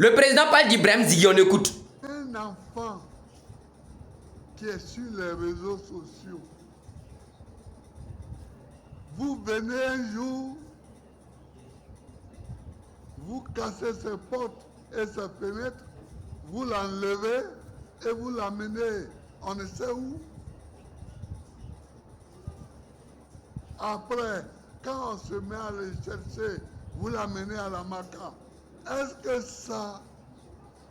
Le président parle d'Ibrahim Ziggy, on écoute. Un enfant qui est sur les réseaux sociaux, vous venez un jour, vous cassez ses portes et ses fenêtres, vous l'enlevez et vous l'amenez on ne sait où. Après, quand on se met à le chercher, vous l'amenez à la Maca. Est-ce que ça,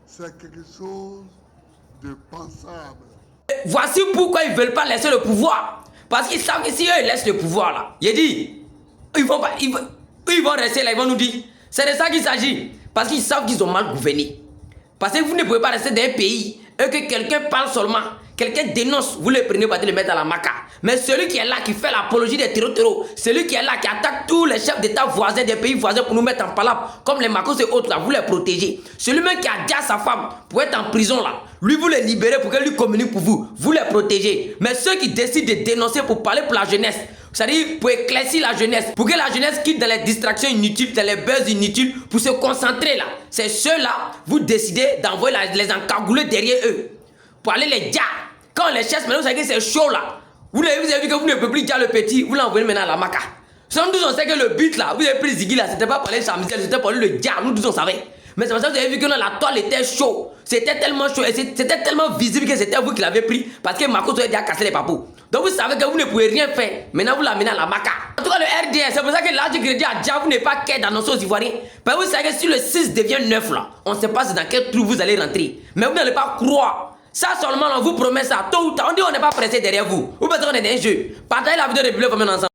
c'est quelque chose de pensable? Voici pourquoi ils ne veulent pas laisser le pouvoir. Parce qu'ils savent que si eux ils laissent le pouvoir là, il dit, ils vont rester là, ils vont nous dire. C'est de ça qu'il s'agit. Parce qu'ils savent qu'ils ont mal gouverné. Parce que vous ne pouvez pas rester dans un pays et que quelqu'un parle seulement, quelqu'un dénonce, vous le prenez pour le mettre à la Maca. Mais celui qui est là, qui fait l'apologie des terreaux, celui qui est là, qui attaque tous les chefs d'État voisins des pays voisins pour nous mettre en palabre, comme les Macos et autres là, vous les protégez. Celui-même qui a dit à sa femme pour être en prison là, lui vous les libérez pour qu'elle lui communique pour vous, vous les protégez. Mais ceux qui décident de dénoncer pour parler pour la jeunesse, c'est-à-dire pour éclaircir la jeunesse, pour que la jeunesse quitte dans les distractions inutiles, dans les buzz inutiles, pour se concentrer là. C'est ceux-là, vous décidez d'envoyer les encagouler derrière eux. Pour aller les dire. Quand on les chasse, maintenant vous savez que c'est chaud là. Vous avez vu que vous ne pouvez plus dire le petit, vous l'envoyez maintenant à la Maca. Sans doute on sait que le but là, vous avez pris Ziggy là, c'était pas pour aller Chamziel, c'était pour aller le diable, nous tous on savait. Mais c'est pour ça que vous avez vu que la toile était chaud. C'était tellement chaud et c'était tellement visible que c'était vous qui l'avez pris parce que Marcos avait déjà cassé les papous. Donc vous savez que vous ne pouvez rien faire. Maintenant vous l'amenez à la Maca. En tout cas le RDS, c'est pour ça que l'âge du crédit à Dia, vous n'êtes pas qu'à d'annoncer aux Ivoiriens. Parce que vous savez que si le 6 devient 9 là, on ne sait pas dans quel trou vous allez rentrer. Mais vous n'allez pas croire. Ça seulement on vous promet ça. Tôt ou tard, on dit on n'est pas pressé derrière vous. Vous pensez qu'on est dans un jeu. Partagez la vidéo de Public comme un ensemble.